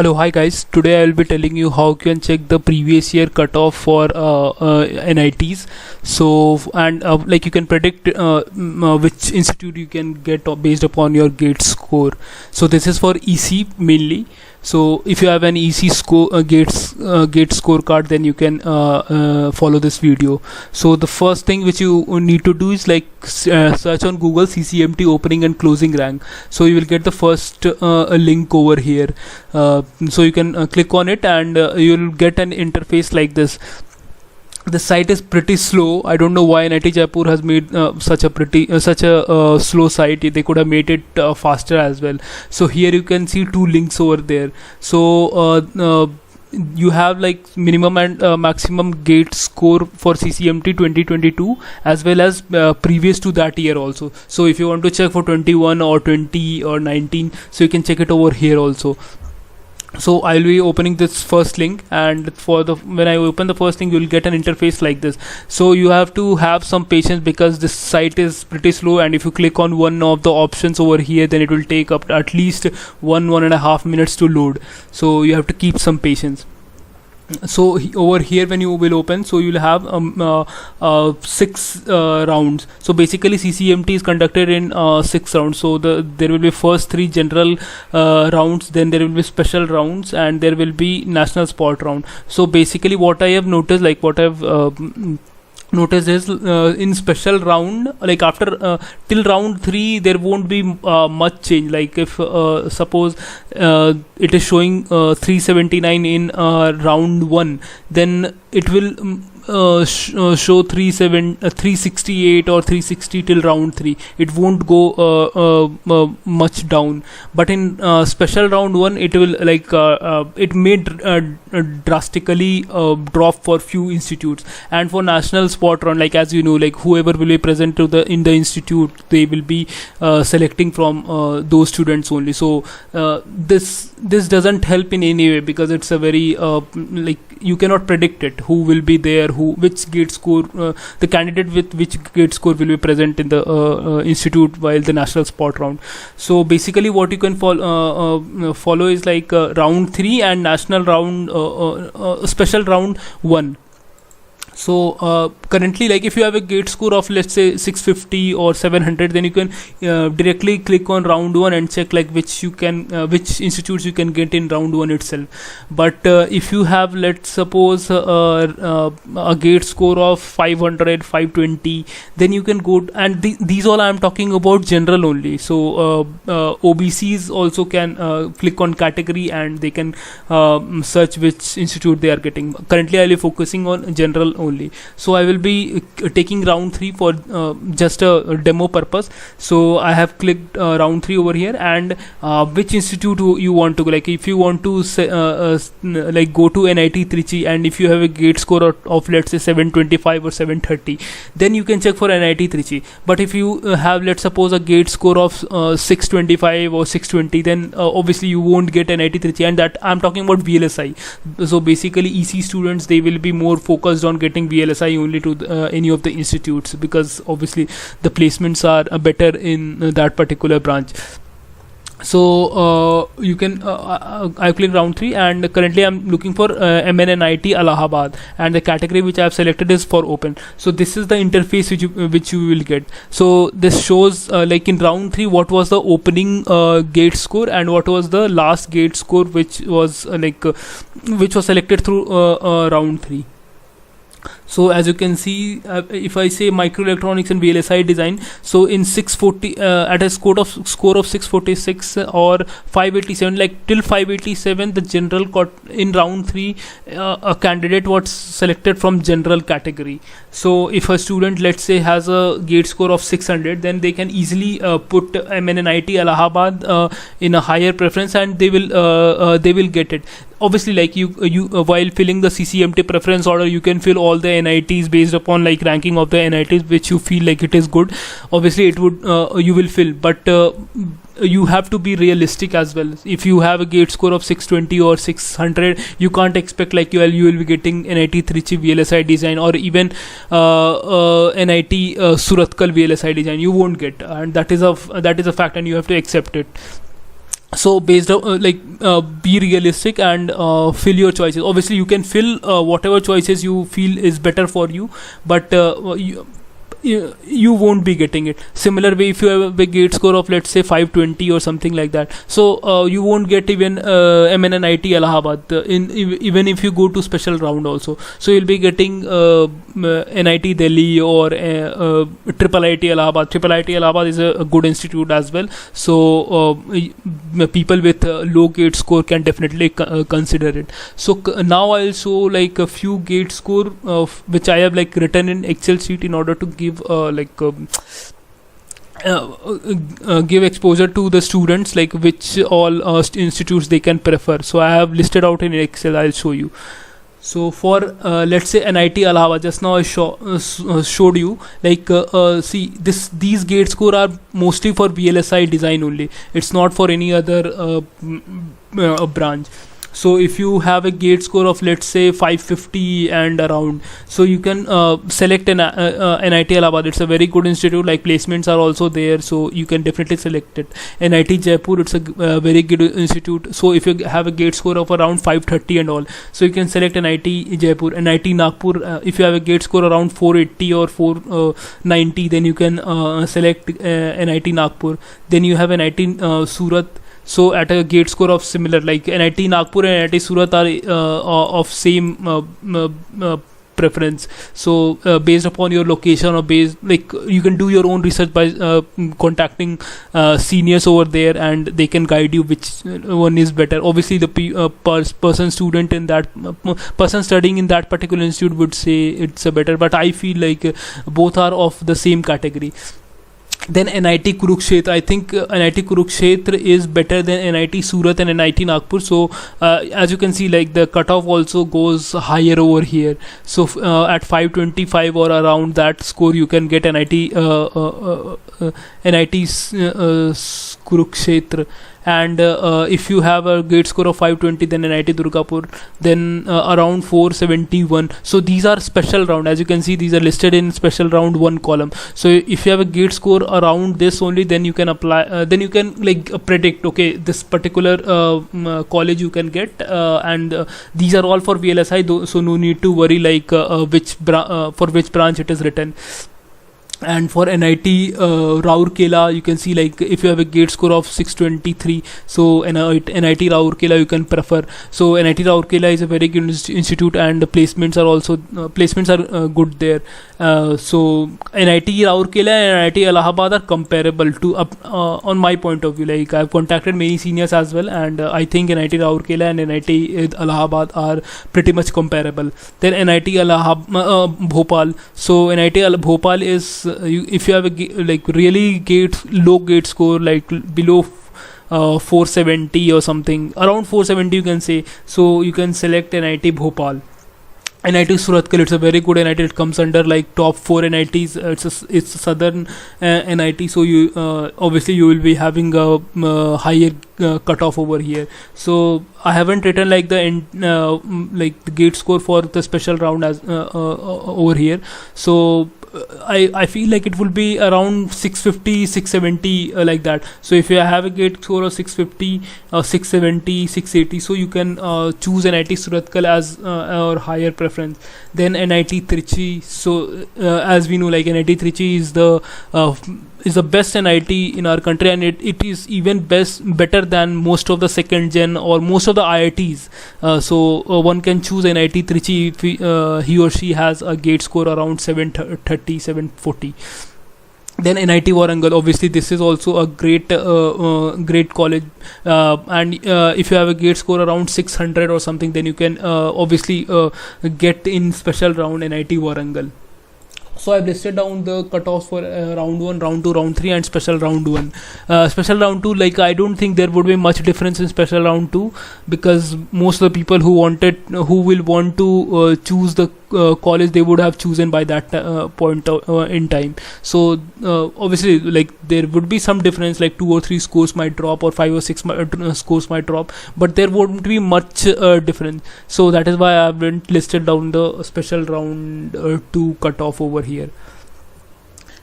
Hello, hi guys. Today I will be telling you how you can check the previous year cutoff for NITs. So like you can predict which institute you can get based upon your GATE score. So this is for EC mainly. So if you have an EC score GATE scorecard, then you can follow this video. So the first thing which you need to do is like search on Google CCMT opening and closing rank. So you will get the first link over here. So you can click on it and you'll get an interface like this. The site is pretty slow. I don't know why NIT Jaipur has made such a slow site. They could have made it faster as well. So here you can see two links over there. So you have like minimum and maximum GATE score for CCMT 2022 as well as previous to that year also. So if you want to check for 21 or 20 or 19, so you can check it over here also. So I'll be opening this first link, and when I open the first link, you'll get an interface like this. So you have to have some patience because this site is pretty slow, and if you click on one of the options over here, then it will take up at least 1.5 minutes to load. So you have to keep some patience. So over here when you will open, so you'll have 6 rounds. So basically CCMT is conducted in 6 rounds. So there will be first 3 general rounds, then there will be special rounds, and there will be national sport round. So basically what I have noticed, like what I've notice is in special round, like after till round 3 there won't be much change. Like if suppose it is showing 379 in round 1, then it will show 368 or 360 till round 3. It won't go much down, but in special round 1 it will like it may drastically drop for few institutes. And for national sport round, like as you know, like whoever will be present in the institute, they will be selecting from those students only. So this doesn't help in any way, because it's a very like you cannot predict it, who will be there, which GATE score, the candidate with which GATE score will be present in the institute while the national sport round. So basically what you can follow is like round 3 and national round, special round 1. So currently, like if you have a GATE score of let's say 650 or 700, then you can directly click on round 1 and check like which institutes you can get in round 1 itself. But if you have, let's suppose a GATE score of 500, 520, then you can go and these all I am talking about general only. So OBCs also can click on category and they can search which institute they are getting. Currently I'll be focusing on general only. So I will be taking round 3 for just a demo purpose. So I have clicked round 3 over here, and which institute you want to go. Like if you want to like go to NIT Trichy, and if you have a GATE score of let's say 725 or 730, then you can check for NIT Trichy. But if you have, let's suppose, a GATE score of 625 or 620, then obviously you won't get NIT Trichy, and that I'm talking about VLSI. So basically EC students, they will be more focused on getting VLSI only to any of the institutes, because obviously the placements are better in that particular branch. So you can I click round 3, and currently I'm looking for MNNIT Allahabad, and the category which I have selected is for open. So this is the interface which you will get. So this shows like in round 3 what was the opening GATE score and what was the last GATE score which was which was selected through round 3. So as you can see, if I say microelectronics and VLSI design, so in 640 at a score of 646 or 587, like till 587, the general in round 3 a candidate was selected from general category. So if a student, let's say, has a GATE score of 600, then they can easily put MNNIT Allahabad in a higher preference, and they will get it. Obviously, like you while filling the CCMT preference order, you can fill all the NITs based upon like ranking of the NITs which you feel like it is good. Obviously it would you will fill, but you have to be realistic as well. If you have a GATE score of 620 or 600, you can't expect like you will be getting NIT Trichy VLSI design, or even NIT Surathkal VLSI design. You won't get, and that is a fact, and you have to accept it. So based on be realistic and fill your choices. Obviously you can fill whatever choices you feel is better for you, but you won't be getting it. Similar way, if you have a gate score of let's say 520 or something like that, so you won't get even MNNIT Allahabad even if you go to special round also. So you'll be getting NIT Delhi or Triple IT Allahabad. Triple IT Allahabad is a good institute as well, so people with low gate score can definitely consider it. So now I'll show like a few gate score which I have like written in Excel sheet in order to give give exposure to the students, like which all institutes they can prefer. So I have listed out in Excel. I'll show you. So for let's say NIT Allahabad, just now I showed you, like see these gate score are mostly for VLSI design only. It's not for any other branch. So if you have a gate score of let's say 550 and around, so you can select an NIT Allahabad. It's a very good institute, like placements are also there, so you can definitely select it. NIT Jaipur, it's a very good institute. So if you have a gate score of around 530 and all, so you can select NIT Jaipur. NIT Nagpur, if you have a gate score around 480 or 490, then you can select NIT Nagpur. Then you have NIT Surat. So at a gate score of similar, like NIT Nagpur and NIT Surat are of same preference. So based upon your location, or based, like you can do your own research by contacting seniors over there, and they can guide you which one is better. Obviously the person student in that person studying in that particular institute would say it's a better, but I feel like both are of the same category. Then NIT Kurukshetra, I think NIT Kurukshetra is better than NIT Surat and NIT Nagpur. So as you can see, like the cutoff also goes higher over here. So at 525 or around that score, you can get NIT Kurukshetra. And if you have a gate score of 520, then NIT Durgapur, then around 471. So these are special round. As you can see, these are listed in special round 1 column. So if you have a gate score around this only, then you can apply, then you can like predict, okay, this particular college you can get, and these are all for VLSI, so no need to worry like for which branch it is written. And for NIT Rourkela, you can see like if you have a gate score of 623, so NIT Rourkela you can prefer. So NIT Rourkela is a very good institute, and the placements are also good there. So NIT Rourkela and NIT Allahabad are comparable to on my point of view. Like I've contacted many seniors as well, and I think NIT Rourkela and NIT Allahabad are pretty much comparable. Then NIT Bhopal. So NIT Bhopal is if you have a like really low gate score, like below 470 or something, around 470 you can say, so you can select NIT Bhopal. NIT Surathkal, it's a very good NIT. It comes under like top 4 NITs. It's a southern NIT, so you obviously you will be having a higher cutoff over here. So I haven't written like the like the gate score for the special round as over here. So I feel like it will be around 650, 670 like that. So if you have a gate score of 650, 670, 680, so you can choose NIT Surathkal as or higher preference. Then NIT Trichy. So as we know, like NIT Trichy is the best NIT in our country, and it is even better than most of the second gen or most of the IITs. So one can choose NIT Trichy if he or she has a gate score around 730, 740. Then NIT Warangal, obviously this is also a great college, and if you have a gate score around 600 or something, then you can obviously get in special round NIT Warangal. So I've listed down the cutoffs for round 1, round 2, round 3 and special round 1. Special round 2, like I don't think there would be much difference in special round 2, because most of the people who will want to choose the college, they would have chosen by that point in time. So obviously like there would be some difference, like 2 or 3 scores might drop, or 5 or 6 scores might drop, but there won't be much difference. So that is why I haven't listed down the special round 2 cutoff over here.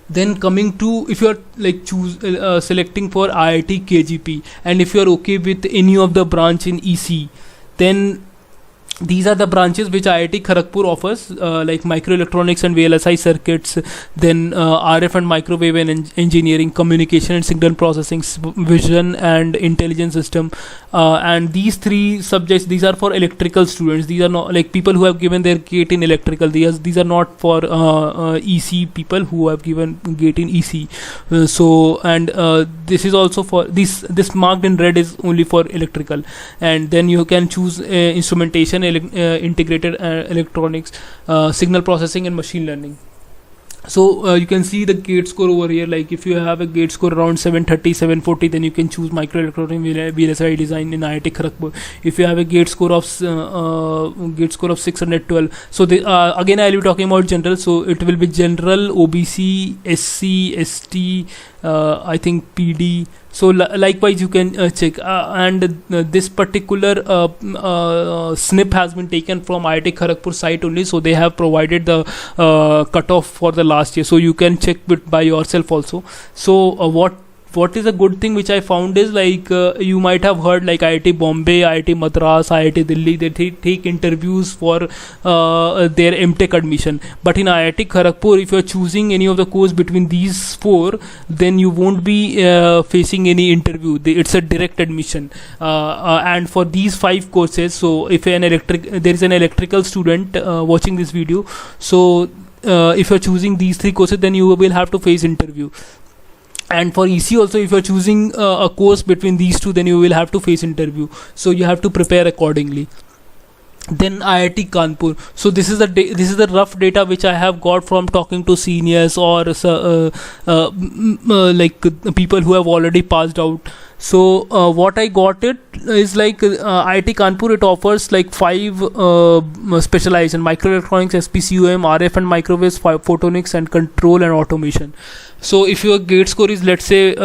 Then coming to, if you are like selecting for IIT KGP, and if you are okay with any of the branch in EC, then these are the branches which IIT Kharagpur offers, like microelectronics and VLSI circuits, then RF and microwave and engineering, communication and signal processing, vision and intelligence system, and these three subjects, these are for electrical students. These are not like people who have given their gate in electrical. These are not for EC people who have given gate in EC. This is also for this marked in red is only for electrical, and then you can choose instrumentation, integrated electronics, signal processing and machine learning. So you can see the gate score over here. Like if you have a gate score around 730, 740, then you can choose microelectronic VLSI design in IIT Kharagpur. If you have a gate score of 612, so again I will be talking about general. So it will be general, OBC, SC, ST, I think PD. So likewise you can check, and this particular snip has been taken from IIT Kharagpur site only, so they have provided the cutoff for the last year, so you can check it by yourself also. So what is a good thing which I found is, like you might have heard like IIT Bombay, IIT Madras, IIT Delhi, they take interviews for their MTech admission. But in IIT Kharagpur, if you are choosing any of the course between these four, then you won't be facing any interview. It's a direct admission. And for these 5 courses, so if there is an electrical student watching this video, so if you are choosing these 3 courses, then you will have to face interview. And for EC also, if you are choosing a course between these 2, then you will have to face interview. So you have to prepare accordingly. Then IIT Kanpur. So this is the rough data which I have got from talking to seniors or like people who have already passed out. So what I got it is like IIT Kanpur, it offers like 5 specialization: microelectronics, SPCUM, RF and microwaves, photonics and control and automation. So if your gate score is, let's say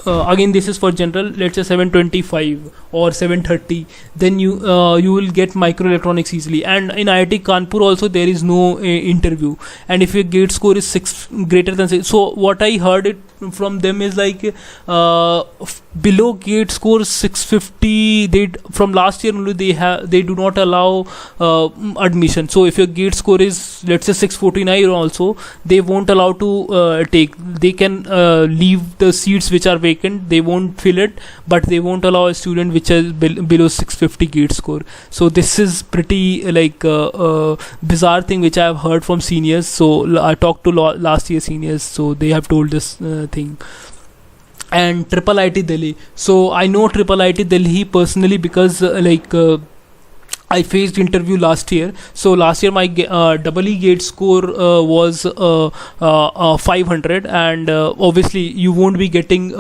again this is for general, let's say 725 or 730, then you will get microelectronics easily. And in IIT Kanpur also there is no interview. And if your gate score is greater than 6, so what I heard it from them is like below gate score 650, from last year only they do not allow admission. So if your gate score is, let's say 649 also, they won't allow to take. They can leave the seats which are vacant, they won't fill it, but they won't allow a student which is below 650 gate score. So this is pretty like bizarre thing which I have heard from seniors. So I talked to last year seniors, so they have told this thing. And Triple IT Delhi. So I know Triple IT Delhi personally because I faced interview last year. So last year my EE gate score was 500, and obviously you won't be getting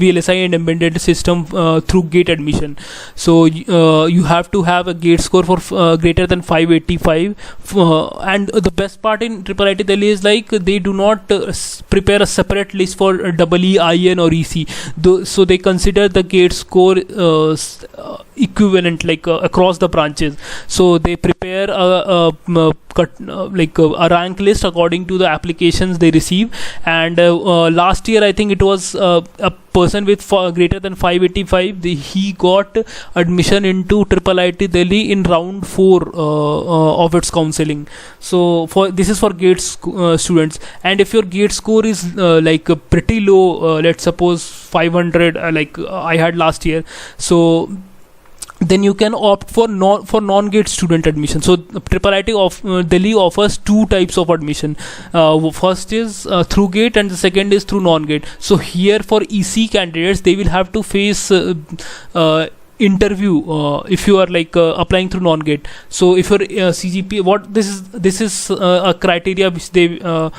VLSI and embedded system through gate admission. So you have to have a gate score for greater than 585. And the best part in Triple IT Delhi is like they do not prepare a separate list for EE, IN or EC. So they consider the gate score equivalent, like across the branches. So they prepare a rank list according to the applications they receive. And last year I think it was a person with greater than 585, he got admission into Triple IT Delhi in round 4 of its counselling. So this is for gate students. And if your gate score is pretty low, let's suppose 500 like I had last year, so then you can opt for non-gate student admission. So Triple IT Delhi offers 2 types of admission. First is through gate, and the second is through non-gate. So here for EC candidates, they will have to face interview if you are applying through non-gate. So if your CGPA, this is a criteria which they do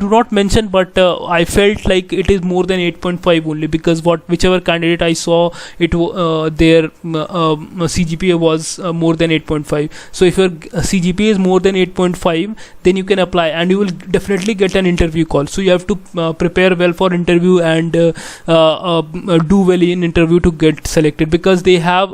not mention, but I felt like it is more than 8.5 only, because whichever candidate I saw, their CGPA was more than 8.5. So if your CGPA is more than 8.5, then you can apply and you will definitely get an interview call. So you have to prepare well for interview and do well in interview to get selected, because they have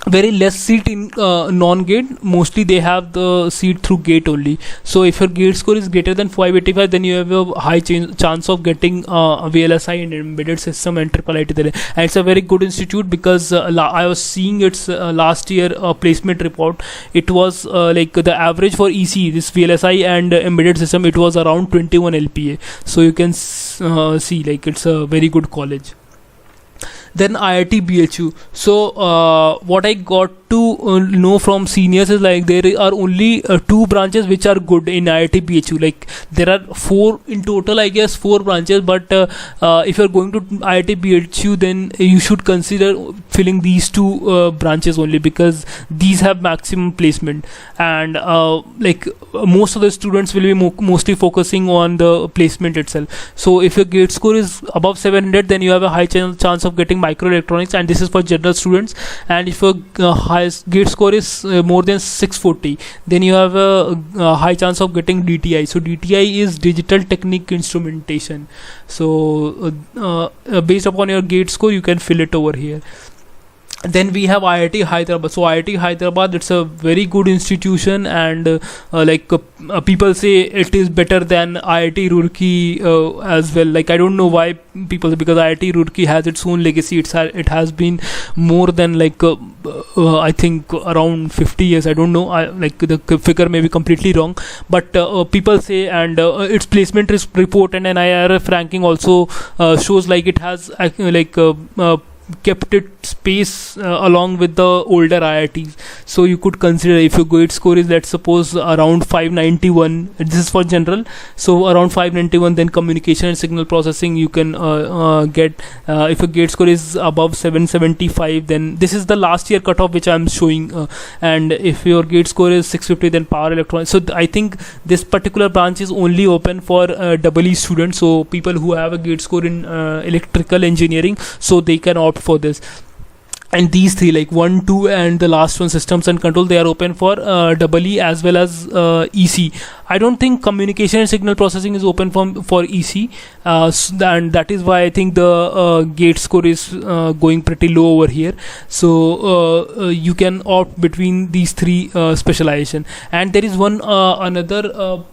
very less seat in non-gate. Mostly they have the seat through gate only. So if your gate score is greater than 585, then you have a high chance of getting a VLSI in embedded system and triple IT there. And it's a very good institute, because I was seeing its last year placement report. It was like the average for EC, this VLSI and embedded system, it was around 21 LPA. So you can see like it's a very good college. Then IIT BHU. So what I got to know from seniors is like there are only 2 branches which are good in IIT BHU. Like there are 4 in total, I guess 4 branches, but if you're going to IIT BHU, then you should consider filling these 2 branches only, because these have maximum placement. And like most of the students will be mostly focusing on the placement itself. So if your gate score is above 700, then you have a high chance of getting microelectronics, and this is for general students. And if your highest gate score is more than 640, then you have a high chance of getting DTI. So DTI is digital technique instrumentation. So based upon your gate score, you can fill it over here. Then we have IIT Hyderabad. So IIT Hyderabad, it's a very good institution, and people say it is better than IIT Roorkee as well. Like I don't know why people, because IIT Roorkee has its own legacy. It has been more than like I think around 50 years. I don't know. Like the figure may be completely wrong, but people say, and its placement report and NIRF ranking also shows like it has kept its space along with the older IITs. So you could consider, if your gate score is, let's suppose, around 591, this is for general, so around 591, then communication and signal processing you can get. If your gate score is above 775, then this is the last year cutoff which I'm showing, and if your gate score is 650, then power electronics. So I think this particular branch is only open for EE students, so people who have a gate score in electrical engineering, so they can opt for this. And these 3, like 1, 2 and the last one, systems and control, they are open for EE as well as EC. I don't think communication and signal processing is open for EC, and that is why I think the gate score is going pretty low over here. So you can opt between these 3 specialization. And there is one another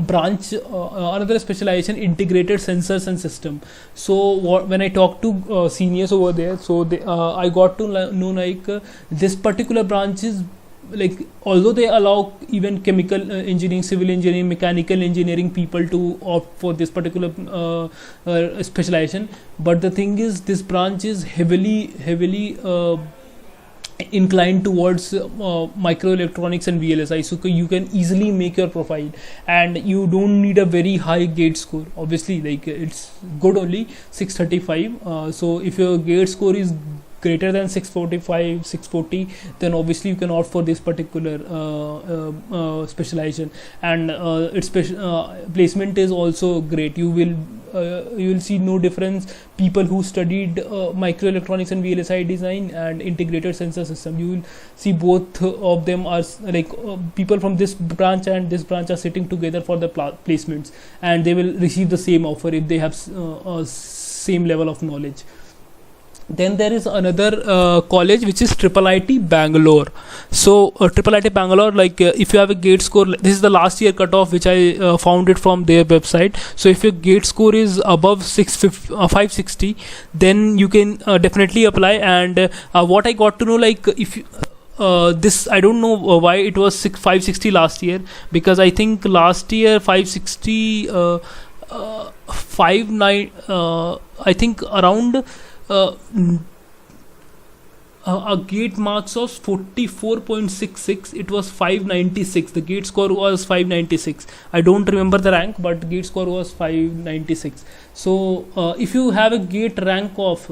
branch, another specialization, integrated sensors and system. So when I talk to seniors over there, so I got to know like this particular branch is like, although they allow even chemical engineering, civil engineering, mechanical engineering people to opt for this particular specialization, but the thing is, this branch is heavily inclined towards microelectronics and VLSI, so you can easily make your profile, and you don't need a very high gate score. Obviously, like it's good only 635. So if your gate score is greater than 645, 640, then obviously you can opt for this particular specialization, and its placement is also great. You will see no difference. People who studied microelectronics and VLSI design and integrated sensor system, you will see both of them are like people from this branch and this branch are sitting together for the placements, and they will receive the same offer if they have same level of knowledge. Then there is another college which is IIT Bangalore. So IIT Bangalore, like if you have a gate score, this is the last year cutoff which I found it from their website. So if your gate score is above 560, then you can definitely apply. And what I got to know, like if this, I don't know why it was 560 last year, because I think last year 560 59 I think around a gate marks of 44.66, it was 596. The gate score was 596. I don't remember the rank, but gate score was 596. So if you have a gate rank of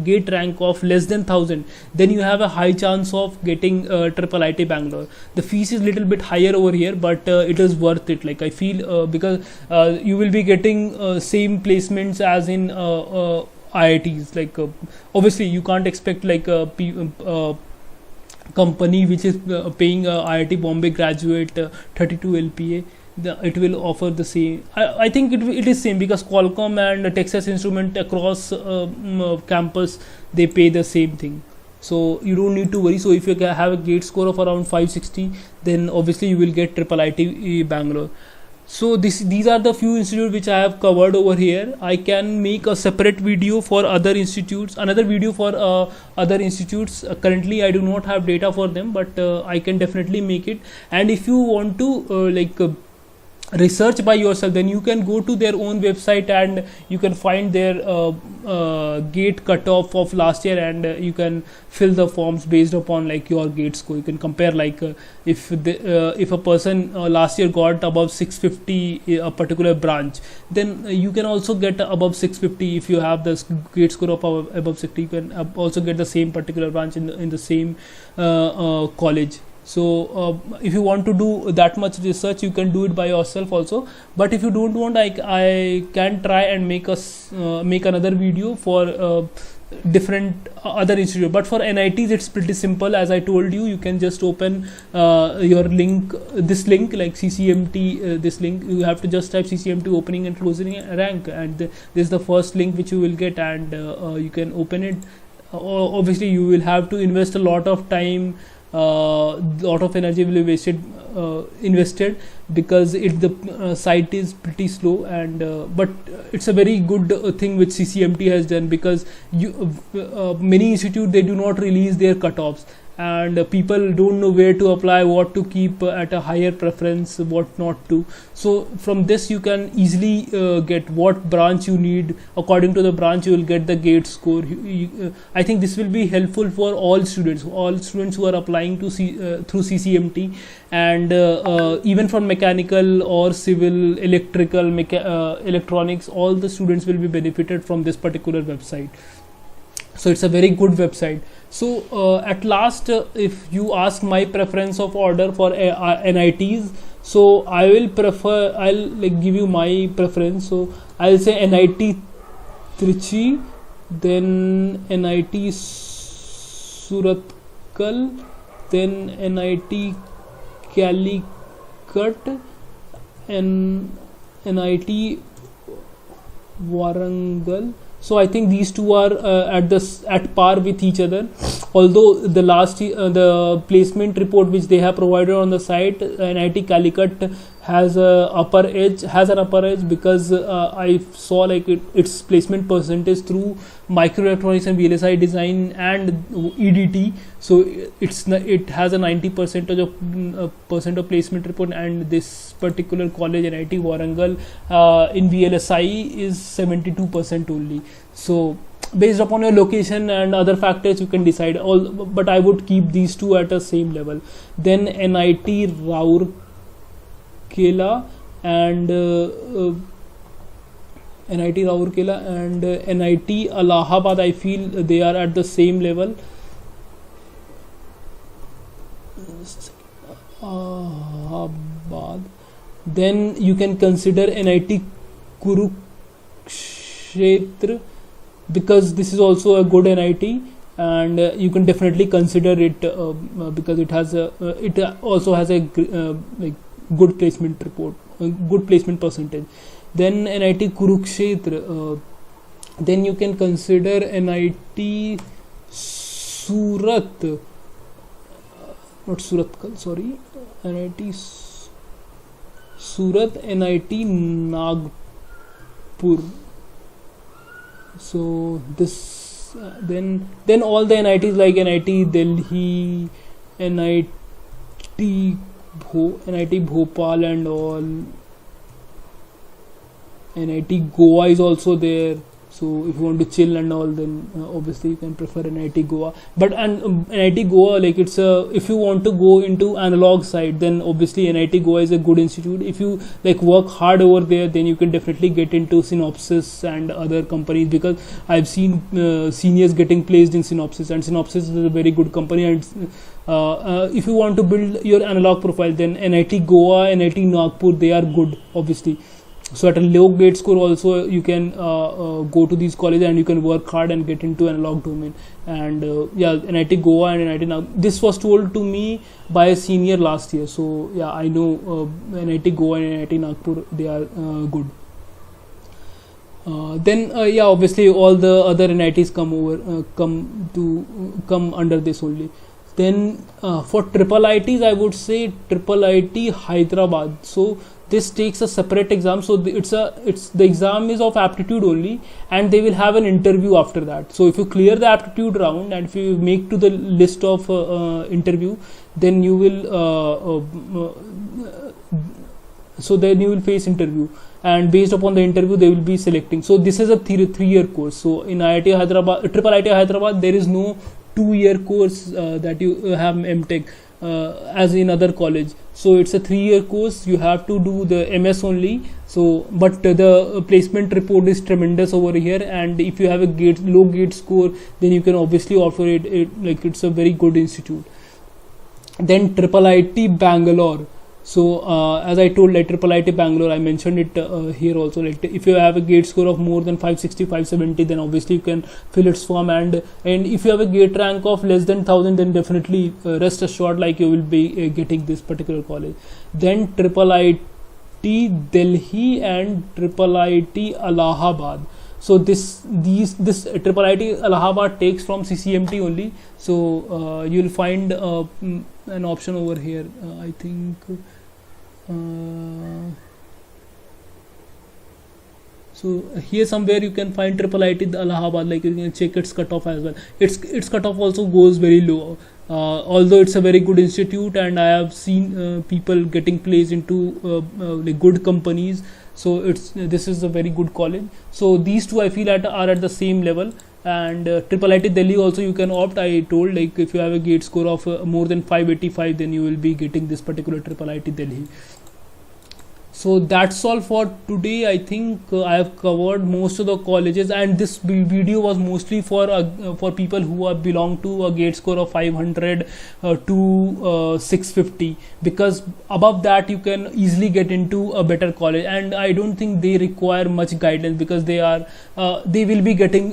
gate rank of less than 1000, then you have a high chance of getting IIT Bangalore. The fees is little bit higher over here, but it is worth it. Like I feel because you will be getting same placements as in IITs. Like obviously you can't expect like a company which is paying a IIT Bombay graduate 32 LPA. It will offer the same. I think it is same, because Qualcomm and Texas Instrument across campus, they pay the same thing. so you don't need to worry. So if you have a gate score of around 560, then obviously you will get IIT Bangalore. So these are the few institutes which I have covered over here. I can make a separate video for other institutes, another video for other institutes. Currently I do not have data for them, but I can definitely make it. And if you want to research by yourself, then you can go to their own website and you can find their gate cutoff of last year, and you can fill the forms based upon like your gate score. You can compare like if a person last year got above 650 a particular branch, then you can also get above 650. If you have the gate score of above 60, you can also get the same particular branch in the same college. So if you want to do that much research, you can do it by yourself also. But if you don't want, I can try and make another video for different other institute. But for NITs it's pretty simple. As I told you, you can just open your link, this link like CCMT, this link. You have to just type CCMT opening and closing rank, and this is the first link which you will get, and you can open it. Obviously you will have to invest a lot of time, lot of energy will be invested because the site is pretty slow, and but it's a very good thing which CCMT has done, because many institutes, they do not release their cutoffs, and people don't know where to apply, what to keep at a higher preference, what not to. So from this you can easily get what branch you need. According to the branch you will get the gate score. I think this will be helpful for all students who are applying to through CCMT, and even from mechanical or civil, electrical, electronics, all the students will be benefited from this particular website. So it's a very good website. So at last, if you ask my preference of order for NITs, so I'll give you my preference. So I'll say NIT Trichy, then NIT Surathkal, then NIT Calicut, and NIT Warangal. So I think these two are at par with each other. Although the placement report which they have provided on the site, NIT Calicut has an upper edge, because I saw like its placement percentage through microelectronics and VLSI design and EDT. So it has a 90% of placement report, and this particular college, NIT Warangal, in VLSI is 72% only. So based upon your location and other factors you can decide, but I would keep these two at the same level. Then NIT Rourkela and NIT Allahabad, I feel they are at the same level. Then you can consider NIT Kurukshetra, because this is also a good NIT, and you can definitely consider it because it also has a good placement report, good placement percentage. Then NIT Kurukshetra, then you can consider NIT Surat, not Surathkal, sorry, NIT Surat, NIT Nagpur. So this then all the NITs like NIT Delhi, NIT Bhopal and all. NIT Goa is also there. So if you want to chill and all, then obviously you can prefer NIT Goa. But NIT Goa, like if you want to go into analog side, then obviously NIT Goa is a good institute. If you like work hard over there, then you can definitely get into Synopsys and other companies, because I've seen seniors getting placed in Synopsys, and Synopsys is a very good company. And if you want to build your analog profile, then NIT Goa, NIT Nagpur, they are good, obviously. So at a low gate score also you can go to these colleges and you can work hard and get into analog domain. And NIT Goa and NIT Nagpur, this was told to me by a senior last year. So yeah, I know NIT Goa and NIT Nagpur, they are good. Then yeah, obviously all the other NITs come under this only. Then for triple ITs, I would say triple IT Hyderabad. So this takes a separate exam. So the exam is of aptitude only, and they will have an interview after that. So if you clear the aptitude round and if you make to the list of interview, then you will so then you will face interview, and based upon the interview they will be selecting. So this is a 3-year course. So in IIT Hyderabad, triple IT Hyderabad, there is no 2-year course that you have MTech as in other college. So it's a 3-year course. You have to do the MS only. So but the placement report is tremendous over here, and if you have a low gate score, then you can obviously offer it like it's a very good institute. Then triple IT Bangalore. So as I told, like triple IT Bangalore, I mentioned it here also. Like if you have a gate score of more than 560, 570, then obviously you can fill its form. And if you have a gate rank of less than 1000, then definitely rest assured, like you will be getting this particular college. Then triple IT Delhi and triple IT Allahabad. So this triple IT Allahabad takes from CCMT only. So you'll find an option over here. I think. So here somewhere you can find triple IT Allahabad. Like you can check its cutoff as well. Its cutoff also goes very low. Although it's a very good institute, and I have seen people getting placed into like good companies. So this is a very good college. So these two I feel are at the same level. And triple IT Delhi also you can opt. I told, like if you have a gate score of more than 585, then you will be getting this particular triple IT Delhi. So that's all for today. I think I have covered most of the colleges, and this video was mostly for people who belong to a gate score of 500 to 650, because above that you can easily get into a better college, and I don't think they require much guidance, because they will be getting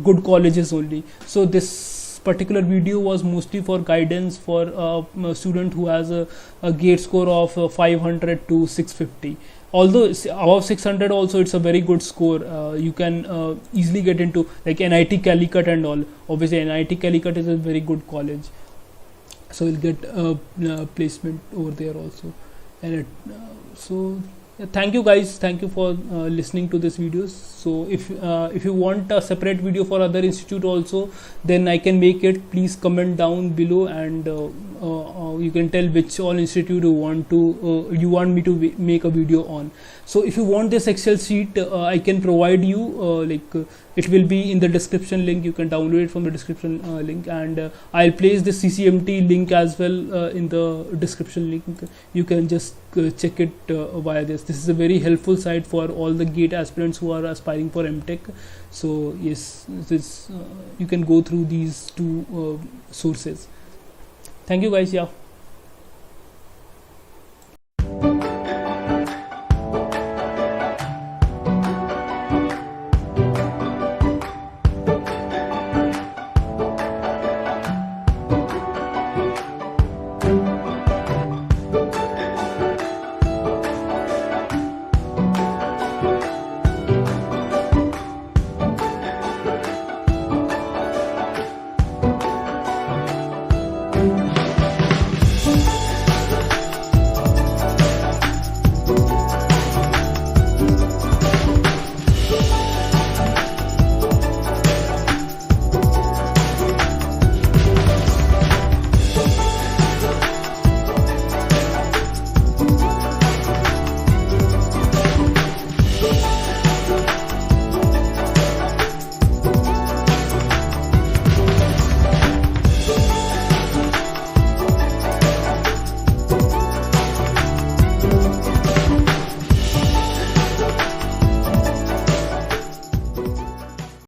good colleges only. So this particular video was mostly for guidance for a student who has a gate score of 500 to 650. Although above 600 also it's a very good score. You can easily get into like NIT Calicut and all. Obviously NIT Calicut is a very good college, so you'll get placement over there also. And thank you guys, thank you for listening to this video. So if you want a separate video for other institute also, then I can make it. Please comment down below, and you can tell which all institute you want me to make a video on. So if you want this Excel sheet, I can provide you it will be in the description link. You can download it from the description link, and I'll place the CCMT link as well in the description link. You can just check it via this. This is a very helpful site for all the GATE aspirants who are aspiring for MTech. So yes, you can go through these two sources. Thank you guys. Yeah.